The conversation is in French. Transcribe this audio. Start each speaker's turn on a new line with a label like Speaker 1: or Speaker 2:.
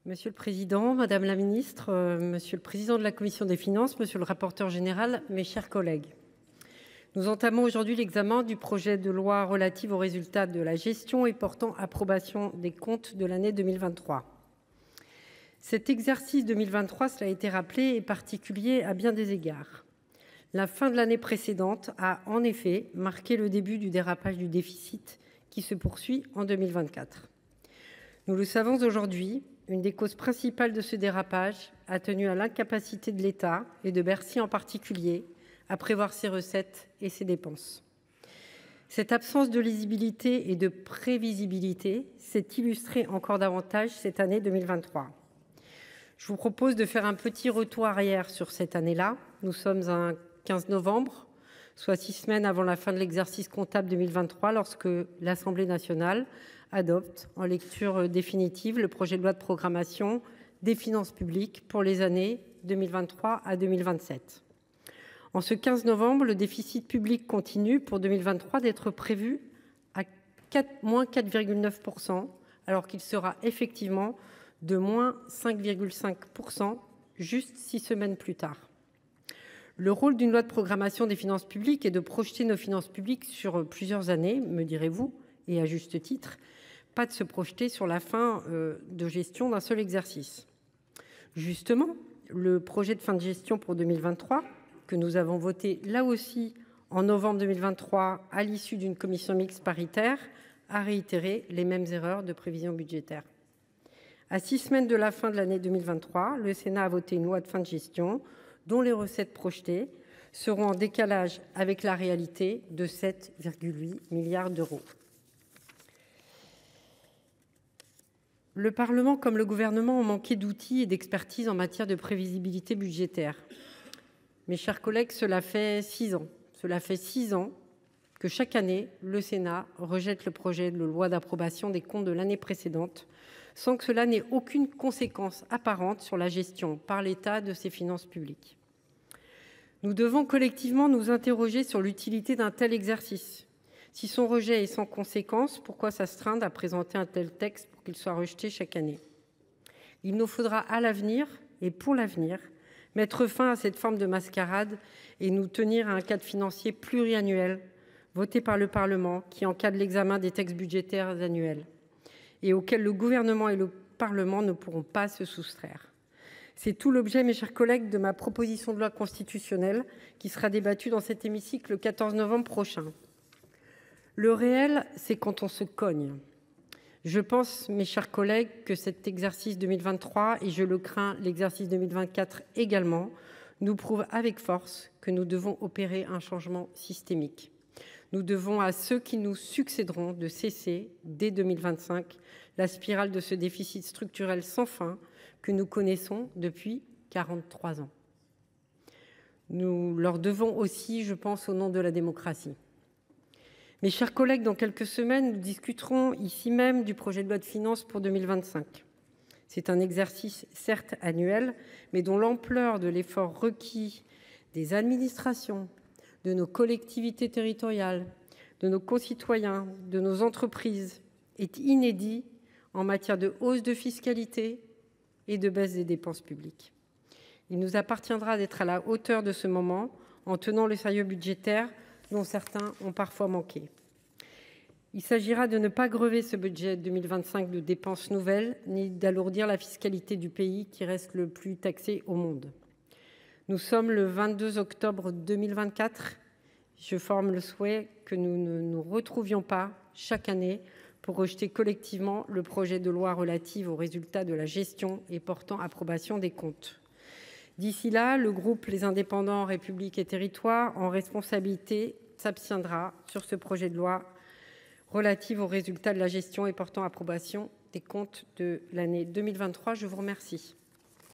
Speaker 1: Monsieur le Président, Madame la Ministre, Monsieur le Président de la Commission des Finances, Monsieur le rapporteur général, mes chers collègues. Nous entamons aujourd'hui l'examen du projet de loi relatif aux résultats de la gestion et portant approbation des comptes de l'année 2023. Cet exercice 2023, cela a été rappelé, est particulier à bien des égards. La fin de l'année précédente a en effet marqué le début du dérapage du déficit qui se poursuit en 2024. Nous le savons aujourd'hui, une des causes principales de ce dérapage a tenu à l'incapacité de l'État, et de Bercy en particulier, à prévoir ses recettes et ses dépenses. Cette absence de lisibilité et de prévisibilité s'est illustrée encore davantage cette année 2023. Je vous propose de faire un petit retour arrière sur cette année-là. Nous sommes un 15 novembre, soit 6 semaines avant la fin de l'exercice comptable 2023, lorsque l'Assemblée nationale adopte en lecture définitive le projet de loi de programmation des finances publiques pour les années 2023 à 2027. En ce 15 novembre, le déficit public continue pour 2023 d'être prévu à moins 4,9%, alors qu'il sera effectivement de moins 5,5% juste 6 semaines plus tard. Le rôle d'une loi de programmation des finances publiques est de projeter nos finances publiques sur plusieurs années, me direz-vous, et à juste titre, pas de se projeter sur la fin de gestion d'un seul exercice. Justement, le projet de fin de gestion pour 2023, que nous avons voté là aussi en novembre 2023 à l'issue d'une commission mixte paritaire, a réitéré les mêmes erreurs de prévision budgétaire. À 6 semaines de la fin de l'année 2023, le Sénat a voté une loi de fin de gestion dont les recettes projetées seront en décalage avec la réalité de 7,8 milliards d'euros. Le Parlement comme le gouvernement ont manqué d'outils et d'expertise en matière de prévisibilité budgétaire. Mes chers collègues, cela fait 6 ans. Cela fait 6 ans que chaque année, le Sénat rejette le projet de loi d'approbation des comptes de l'année précédente, sans que cela n'ait aucune conséquence apparente sur la gestion par l'État de ses finances publiques. Nous devons collectivement nous interroger sur l'utilité d'un tel exercice. Si son rejet est sans conséquence, pourquoi s'astreindre à présenter un tel texte pour qu'il soit rejeté chaque année ? Il nous faudra à l'avenir, et pour l'avenir, mettre fin à cette forme de mascarade et nous tenir à un cadre financier pluriannuel voté par le Parlement qui encadre l'examen des textes budgétaires annuels et auquel le gouvernement et le Parlement ne pourront pas se soustraire. C'est tout l'objet, mes chers collègues, de ma proposition de loi constitutionnelle qui sera débattue dans cet hémicycle le 14 novembre prochain. Le réel, c'est quand on se cogne. Je pense, mes chers collègues, que cet exercice 2023, et je le crains l'exercice 2024 également, nous prouve avec force que nous devons opérer un changement systémique. Nous devons à ceux qui nous succéderont de cesser, dès 2025, la spirale de ce déficit structurel sans fin que nous connaissons depuis 43 ans. Nous leur devons aussi, je pense, au nom de la démocratie. Mes chers collègues, dans quelques semaines, nous discuterons ici même du projet de loi de finances pour 2025. C'est un exercice certes annuel, mais dont l'ampleur de l'effort requis des administrations, de nos collectivités territoriales, de nos concitoyens, de nos entreprises est inédit en matière de hausse de fiscalité et de baisse des dépenses publiques. Il nous appartiendra d'être à la hauteur de ce moment en tenant le sérieux budgétaire dont certains ont parfois manqué. Il s'agira de ne pas grever ce budget 2025 de dépenses nouvelles, ni d'alourdir la fiscalité du pays qui reste le plus taxé au monde. Nous sommes le 22 octobre 2024. Je forme le souhait que nous ne nous retrouvions pas chaque année pour rejeter collectivement le projet de loi relatif aux résultats de la gestion et portant approbation des comptes. D'ici là, le groupe Les Indépendants, République et Territoires, en responsabilité, s'abstiendra sur ce projet de loi relatif aux résultats de la gestion et portant approbation des comptes de l'année 2023. Je vous remercie.